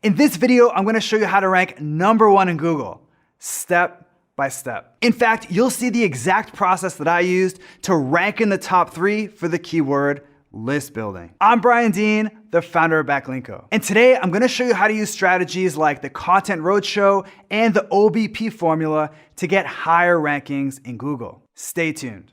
In this video, I'm gonna show you how to rank #1 in Google, step by step. In fact, you'll see the exact process that I used to rank in the top 3 for the keyword list building. I'm Brian Dean, the founder of Backlinko. And today I'm gonna show you how to use strategies like the Content Roadshow and the OBP formula to get higher rankings in Google. Stay tuned.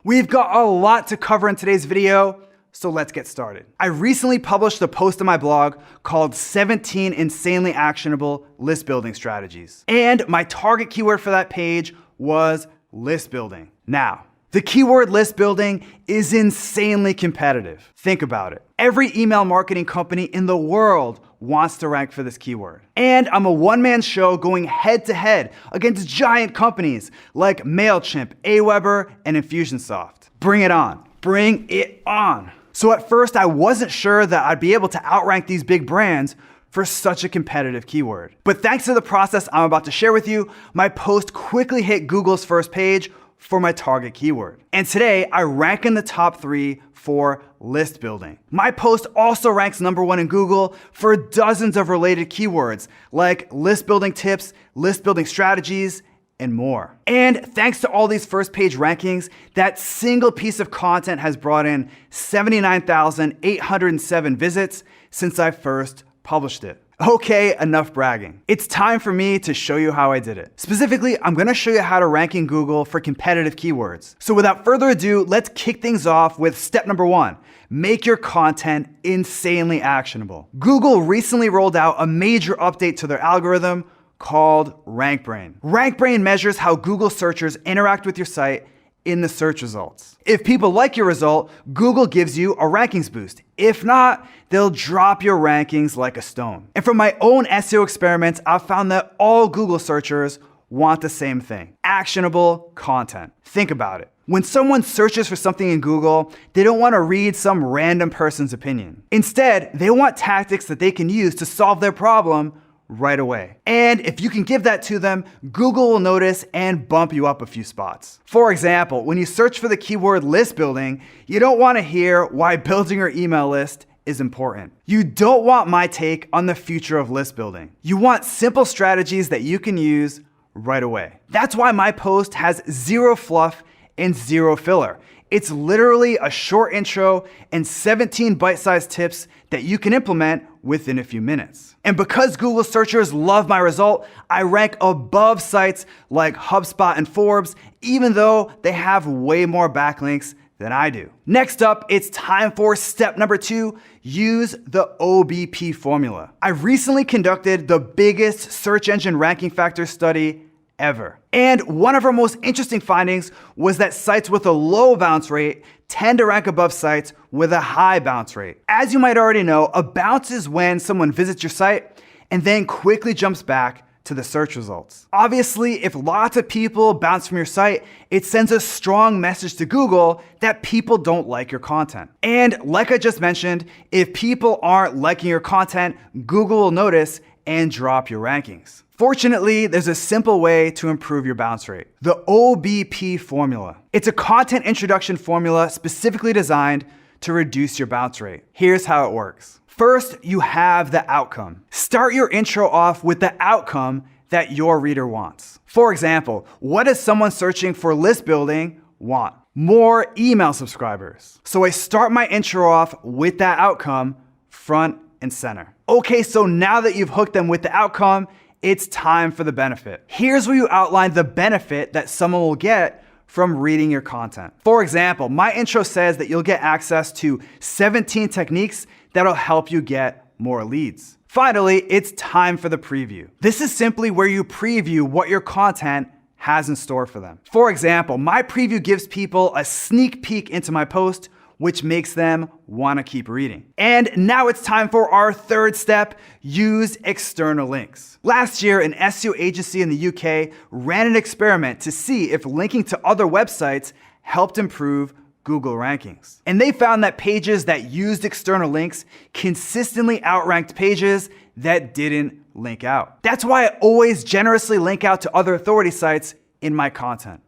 We've got a lot to cover in today's video, so let's get started. I recently published a post on my blog called 17 Insanely Actionable List Building Strategies. And my target keyword for that page was list building. Now, the keyword list building is insanely competitive. Think about it. Every email marketing company in the world wants to rank for this keyword. And I'm a one-man show going head-to-head against giant companies like MailChimp, Aweber, and Infusionsoft. Bring it on. Bring it on. So at first, I wasn't sure that I'd be able to outrank these big brands for such a competitive keyword. But thanks to the process I'm about to share with you, my post quickly hit Google's first page for my target keyword. And today, I rank in the top 3 for list building. My post also ranks #1 in Google for dozens of related keywords like list building tips, list building strategies, and more. And thanks to all these first page rankings, that single piece of content has brought in 79,807 visits since I first published it. Okay, enough bragging. It's time for me to show you how I did it. Specifically, I'm gonna show you how to rank in Google for competitive keywords. So without further ado, let's kick things off with step #1. Make your content insanely actionable. Google recently rolled out a major update to their algorithm called RankBrain. RankBrain measures how Google searchers interact with your site in the search results. If people like your result, Google gives you a rankings boost. If not, they'll drop your rankings like a stone. And from my own SEO experiments, I've found that all Google searchers want the same thing: actionable content. Think about it. When someone searches for something in Google, they don't want to read some random person's opinion. Instead, they want tactics that they can use to solve their problem right away. And if you can give that to them, Google will notice and bump you up a few spots. For example, when you search for the keyword list building, you don't want to hear why building your email list is important. You don't want my take on the future of list building. You want simple strategies that you can use right away. That's why my post has zero fluff and zero filler. It's literally a short intro and 17 bite-sized tips that you can implement within a few minutes. And because Google searchers love my result, I rank above sites like HubSpot and Forbes, even though they have way more backlinks than I do. Next up, it's time for step #2, use the OBP formula. I recently conducted the biggest search engine ranking factor study ever. And one of our most interesting findings was that sites with a low bounce rate tend to rank above sites with a high bounce rate. As you might already know, a bounce is when someone visits your site and then quickly jumps back to the search results. Obviously, if lots of people bounce from your site, it sends a strong message to Google that people don't like your content. And like I just mentioned, if people aren't liking your content, Google will notice and drop your rankings. Fortunately, there's a simple way to improve your bounce rate: the OBP formula. It's a content introduction formula specifically designed to reduce your bounce rate. Here's how it works. First, you have the outcome. Start your intro off with the outcome that your reader wants. For example, what does someone searching for list building want? More email subscribers. So I start my intro off with that outcome front and center. Okay, so now that you've hooked them with the outcome, it's time for the benefit. Here's where you outline the benefit that someone will get from reading your content. For example, my intro says that you'll get access to 17 techniques that'll help you get more leads. Finally, it's time for the preview. This is simply where you preview what your content has in store for them. For example, my preview gives people a sneak peek into my post, which makes them want to keep reading. And now it's time for our third step: use external links. Last year, an SEO agency in the UK ran an experiment to see if linking to other websites helped improve Google rankings. And they found that pages that used external links consistently outranked pages that didn't link out. That's why I always generously link out to other authority sites in my content.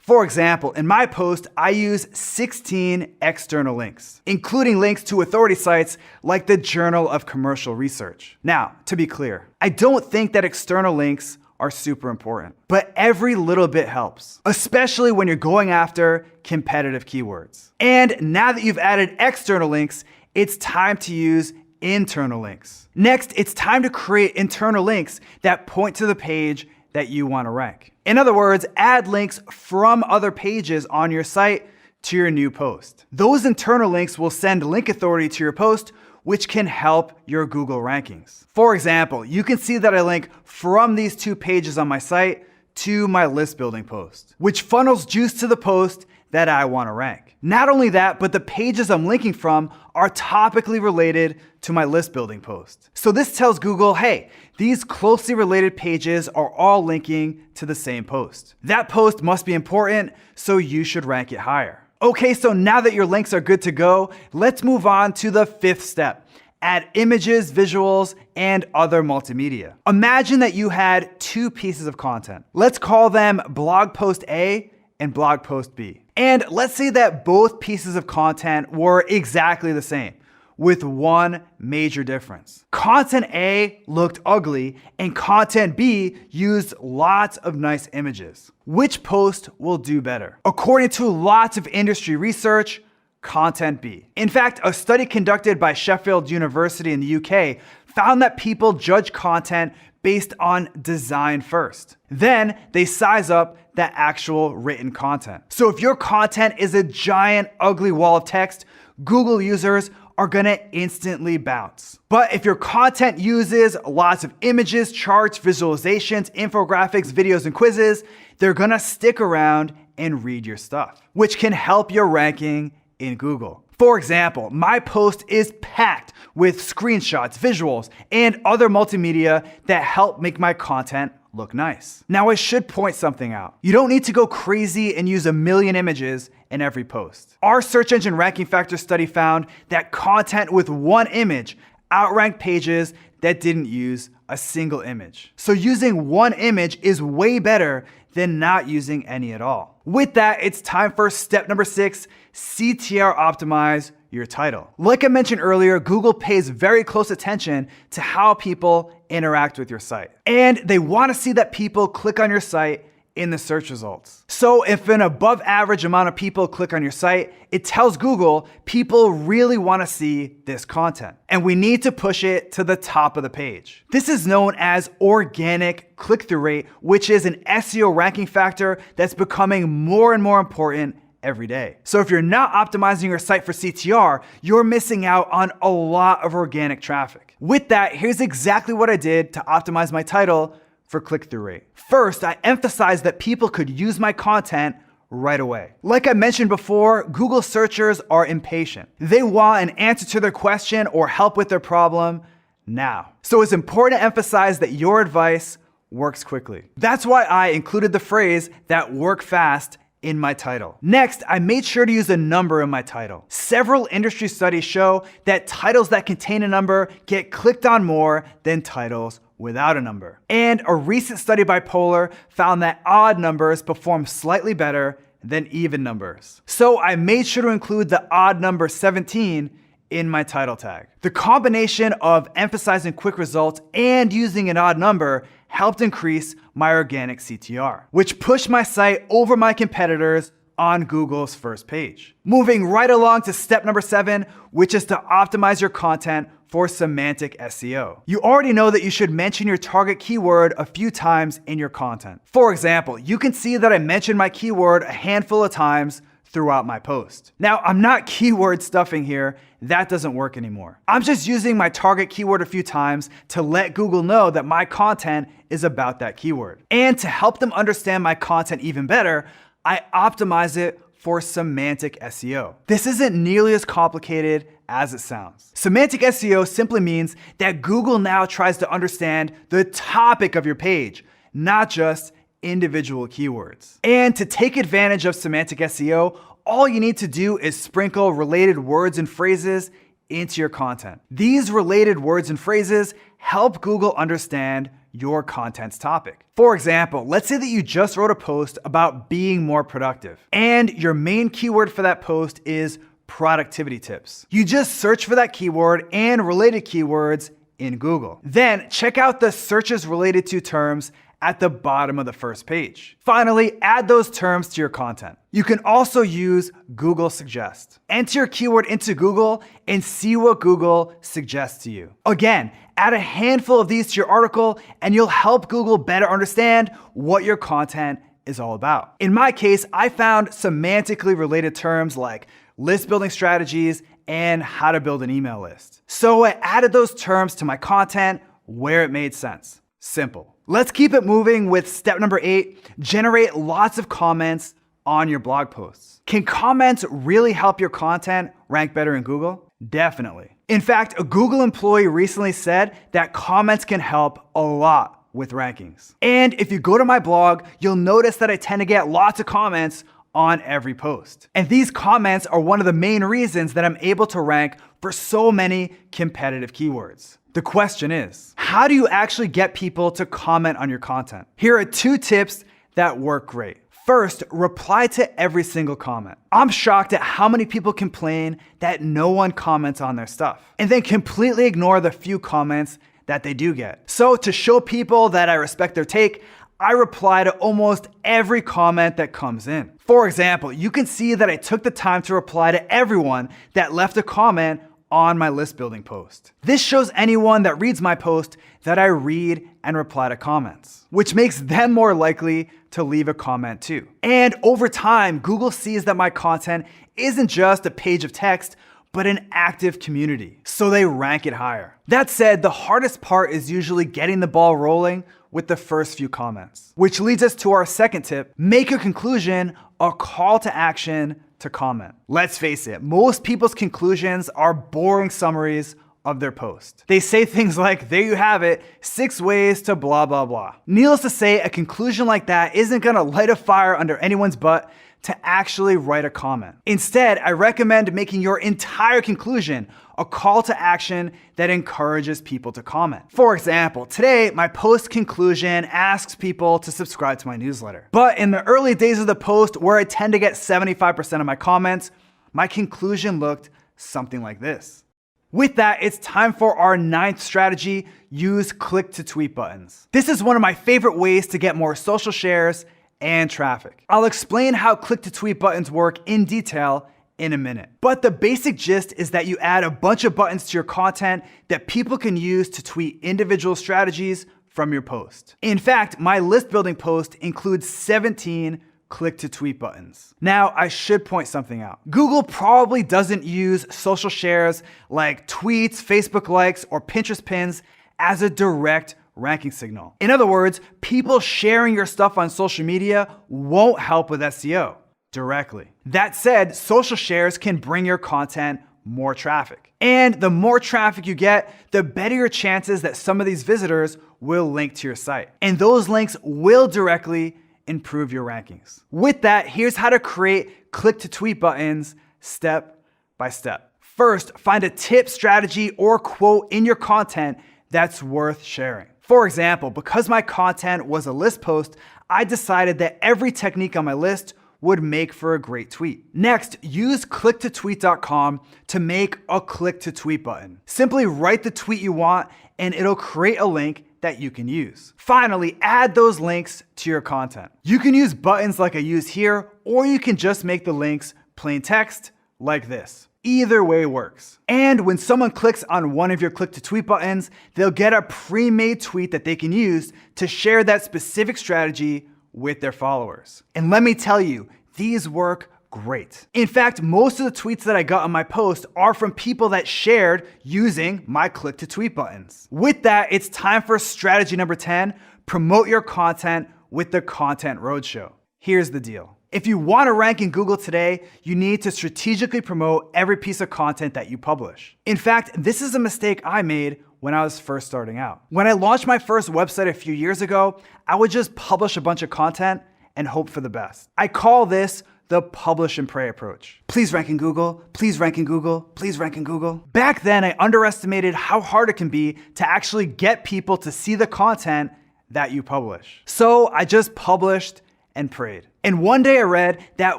For example, in my post, I use 16 external links, including links to authority sites like the Journal of Commercial Research. Now, to be clear, I don't think that external links are super important, but every little bit helps, especially when you're going after competitive keywords. And now that you've added external links, it's time to use internal links. Next, it's time to create internal links that point to the page that you want to rank. In other words, add links from other pages on your site to your new post. Those internal links will send link authority to your post, which can help your Google rankings. For example, you can see that I link from these 2 pages on my site to my list building post, which funnels juice to the post that I want to rank. Not only that, but the pages I'm linking from are topically related to my list building post. So this tells Google, hey, these closely related pages are all linking to the same post. That post must be important, so you should rank it higher. Okay, so now that your links are good to go, let's move on to the 5th step. Add images, visuals, and other multimedia. Imagine that you had 2 pieces of content. Let's call them blog post A and blog post B. And let's say that both pieces of content were exactly the same, with one major difference. Content A looked ugly and content B used lots of nice images. Which post will do better? According to lots of industry research, content B. In fact, a study conducted by Sheffield University in the UK found that people judge content based on design first. Then they size up the actual written content. So if your content is a giant ugly wall of text, Google users are gonna instantly bounce. But if your content uses lots of images, charts, visualizations, infographics, videos, and quizzes, they're gonna stick around and read your stuff, which can help your ranking in Google. For example, my post is packed with screenshots, visuals, and other multimedia that help make my content look nice. Now, I should point something out. You don't need to go crazy and use a million images in every post. Our search engine ranking factor study found that content with one image outranked pages that didn't use a single image. So using one image is way better than not using any at all. With that, it's time for step number 6, CTR optimize your title. Like I mentioned earlier, Google pays very close attention to how people interact with your site. And they want to see that people click on your site in the search results. So if an above average amount of people click on your site, it tells Google people really want to see this content. And we need to push it to the top of the page. This is known as organic click-through rate, which is an SEO ranking factor that's becoming more and more important every day. So if you're not optimizing your site for CTR, you're missing out on a lot of organic traffic. With that, here's exactly what I did to optimize my title for click-through rate. First, I emphasized that people could use my content right away. Like I mentioned before, Google searchers are impatient. They want an answer to their question or help with their problem now. So it's important to emphasize that your advice works quickly. That's why I included the phrase that work fast in my title. Next, I made sure to use a number in my title. Several industry studies show that titles that contain a number get clicked on more than titles without a number. And a recent study by Polar found that odd numbers perform slightly better than even numbers. So I made sure to include the odd number 17 in my title tag. The combination of emphasizing quick results and using an odd number helped increase my organic CTR, which pushed my site over my competitors on Google's first page. Moving right along to step number 7, which is to optimize your content for semantic SEO. You already know that you should mention your target keyword a few times in your content. For example, you can see that I mentioned my keyword a handful of times throughout my post. Now, I'm not keyword stuffing here. That doesn't work anymore. I'm just using my target keyword a few times to let Google know that my content is about that keyword. And to help them understand my content even better, I optimize it for semantic SEO. This isn't nearly as complicated as it sounds. Semantic SEO simply means that Google now tries to understand the topic of your page, not just individual keywords. And to take advantage of semantic SEO, all you need to do is sprinkle related words and phrases into your content. These related words and phrases help Google understand your content's topic. For example, let's say that you just wrote a post about being more productive, and your main keyword for that post is productivity tips. You just search for that keyword and related keywords in Google. Then check out the searches related to terms at the bottom of the first page. Finally, add those terms to your content. You can also use Google Suggest. Enter your keyword into Google and see what Google suggests to you. Again, add a handful of these to your article and you'll help Google better understand what your content is all about. In my case, I found semantically related terms like list building strategies and how to build an email list. So I added those terms to my content where it made sense. Simple. Let's keep it moving with step number 8, generate lots of comments on your blog posts. Can comments really help your content rank better in Google? Definitely. In fact, a Google employee recently said that comments can help a lot with rankings. And if you go to my blog, you'll notice that I tend to get lots of comments on every post. And these comments are one of the main reasons that I'm able to rank for so many competitive keywords. The question is, how do you actually get people to comment on your content? Here are 2 tips that work great. First, reply to every single comment. I'm shocked at how many people complain that no one comments on their stuff, and then completely ignore the few comments that they do get. So to show people that I respect their take, I reply to almost every comment that comes in. For example, you can see that I took the time to reply to everyone that left a comment on my list building post. This shows anyone that reads my post that I read and reply to comments, which makes them more likely to leave a comment too. And over time, Google sees that my content isn't just a page of text, but an active community, so they rank it higher. That said, the hardest part is usually getting the ball rolling with the first few comments, which leads us to our second tip: make a conclusion a call to action to comment. Let's face it, most people's conclusions are boring summaries of their post. They say things like, there you have it, 6 ways to blah, blah, blah. Needless to say, a conclusion like that isn't gonna light a fire under anyone's butt to actually write a comment. Instead, I recommend making your entire conclusion a call to action that encourages people to comment. For example, today, my post conclusion asks people to subscribe to my newsletter. But in the early days of the post, where I tend to get 75% of my comments, my conclusion looked something like this. With that, it's time for our 9th strategy: use click to tweet buttons. This is one of my favorite ways to get more social shares and traffic. I'll explain how click to tweet buttons work in detail in a minute. But the basic gist is that you add a bunch of buttons to your content that people can use to tweet individual strategies from your post. In fact, my list building post includes 17 click to tweet buttons. Now, I should point something out. Google probably doesn't use social shares like tweets, Facebook likes, or Pinterest pins as a direct ranking signal. In other words, people sharing your stuff on social media won't help with SEO directly. That said, social shares can bring your content more traffic. And the more traffic you get, the better your chances that some of these visitors will link to your site. And those links will directly improve your rankings. With that, here's how to create click to tweet buttons step by step. First, find a tip, strategy, or quote in your content that's worth sharing. For example, because my content was a list post, I decided that every technique on my list would make for a great tweet. Next, use clicktotweet.com to make a click to tweet button. Simply write the tweet you want and it'll create a link that you can use. Finally, add those links to your content. You can use buttons like I use here, or you can just make the links plain text like this. Either way works. And when someone clicks on one of your click to tweet buttons, they'll get a pre-made tweet that they can use to share that specific strategy with their followers. And let me tell you, these work great. In fact, most of the tweets that I got on my post are from people that shared using my click to tweet buttons. With that, it's time for strategy number 10, promote your content with the Content Roadshow. Here's the deal. If you want to rank in Google today, you need to strategically promote every piece of content that you publish. In fact, this is a mistake I made when I was first starting out. When I launched my first website a few years ago, I would just publish a bunch of content and hope for the best. I call this the publish and pray approach. Please rank in Google, please rank in Google, please rank in Google. Back then, I underestimated how hard it can be to actually get people to see the content that you publish. So I just published and prayed. And one day I read that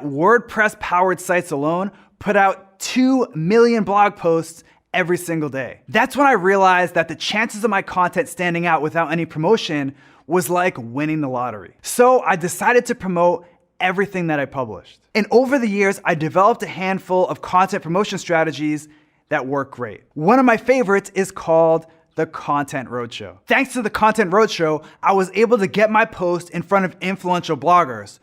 WordPress powered sites alone put out 2 million blog posts every single day. That's when I realized that the chances of my content standing out without any promotion was like winning the lottery. So I decided to promote everything that I published. And over the years, I developed a handful of content promotion strategies that work great. One of my favorites is called the Content Roadshow. Thanks to the Content Roadshow, I was able to get my post in front of influential bloggers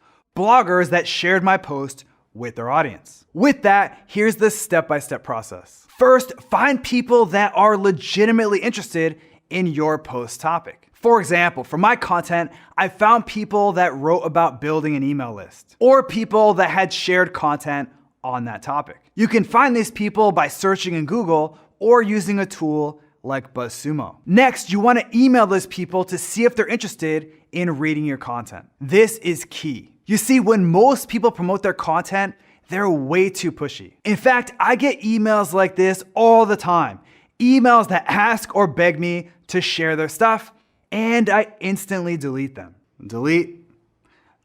that shared my post with their audience. With that, here's the step-by-step process. First, find people that are legitimately interested in your post topic. For example, for my content, I found people that wrote about building an email list, or people that had shared content on that topic. You can find these people by searching in Google or using a tool like BuzzSumo. Next, you want to email those people to see if they're interested in reading your content. This is key. You see, when most people promote their content, they're way too pushy. In fact, I get emails like this all the time. Emails that ask or beg me to share their stuff, and I instantly delete them. Delete,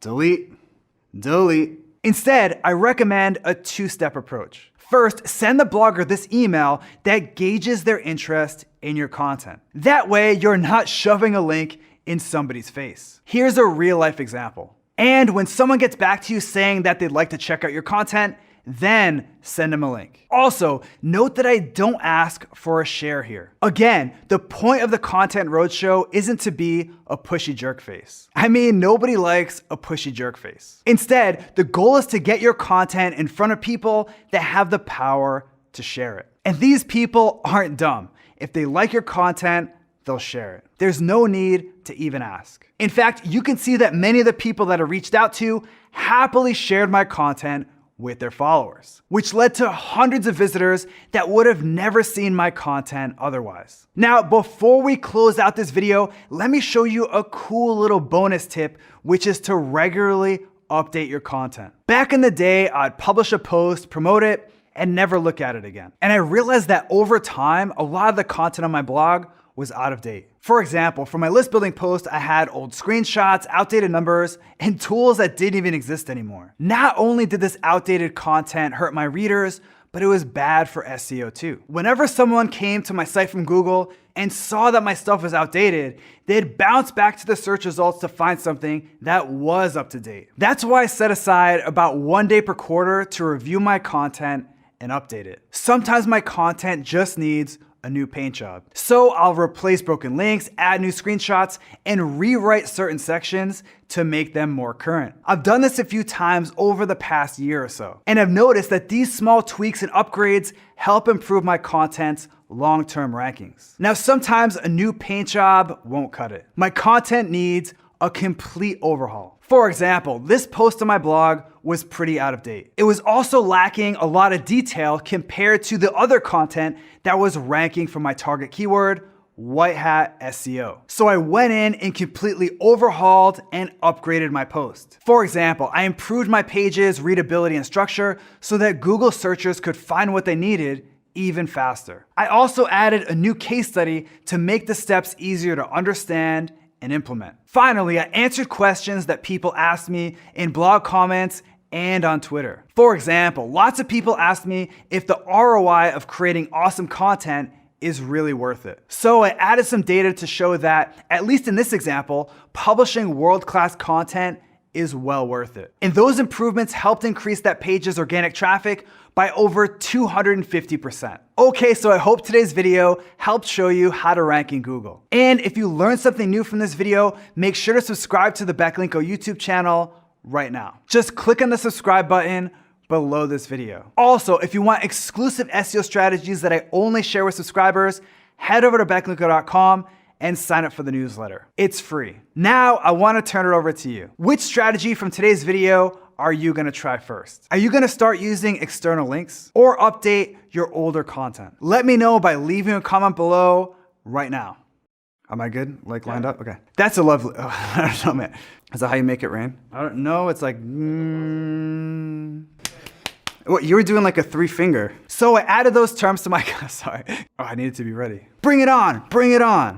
delete, delete. Instead, I recommend a two-step approach. First, send the blogger this email that gauges their interest in your content. That way, you're not shoving a link in somebody's face. Here's a real-life example. And when someone gets back to you saying that they'd like to check out your content, then send them a link. Also, note that I don't ask for a share here. Again, the point of the Content Roadshow isn't to be a pushy jerk face. I mean, nobody likes a pushy jerk face. Instead, the goal is to get your content in front of people that have the power to share it. And these people aren't dumb. If they like your content, they'll share it. There's no need to even ask. In fact, you can see that many of the people that I reached out to happily shared my content with their followers, which led to hundreds of visitors that would have never seen my content otherwise. Now, before we close out this video, let me show you a cool little bonus tip, which is to regularly update your content. Back in the day, I'd publish a post, promote it, and never look at it again. And I realized that over time, a lot of the content on my blog was out of date. For example, for my list building post, I had old screenshots, outdated numbers, and tools that didn't even exist anymore. Not only did this outdated content hurt my readers, but it was bad for SEO too. Whenever someone came to my site from Google and saw that my stuff was outdated, they'd bounce back to the search results to find something that was up to date. That's why I set aside about 1 day per quarter to review my content and update it. Sometimes my content just needs a new paint job. So I'll replace broken links, add new screenshots, and rewrite certain sections to make them more current. I've done this a few times over the past year or so, and I've noticed that these small tweaks and upgrades help improve my content's long-term rankings. Now, sometimes a new paint job won't cut it. My content needs a complete overhaul. For example, this post on my blog was pretty out of date. It was also lacking a lot of detail compared to the other content that was ranking for my target keyword, white hat SEO. So I went in and completely overhauled and upgraded my post. For example, I improved my page's readability and structure so that Google searchers could find what they needed even faster. I also added a new case study to make the steps easier to understand and implement. Finally, I answered questions that people asked me in blog comments and on Twitter. For example, lots of people asked me if the ROI of creating awesome content is really worth it. So I added some data to show that, at least in this example, publishing world-class content is well worth it. And those improvements helped increase that page's organic traffic by over 250%. Okay, so I hope today's video helped show you how to rank in Google. And if you learned something new from this video, make sure to subscribe to the Backlinko YouTube channel right now. Just click on the subscribe button below this video. Also, if you want exclusive SEO strategies that I only share with subscribers, head over to backlinko.com and sign up for the newsletter. It's free. Now, I want to turn it over to you. Which strategy from today's video are you gonna try first? Are you gonna start using external links or update your older content? Let me know by leaving a comment below right now. Am I good? Like lined up? Okay. That's a lovely, I don't know, man. Is that how you make it rain? I don't know, it's like, What, you were doing like a 3-finger. So I added those terms to my, sorry. Oh, I needed to be ready. Bring it on, bring it on.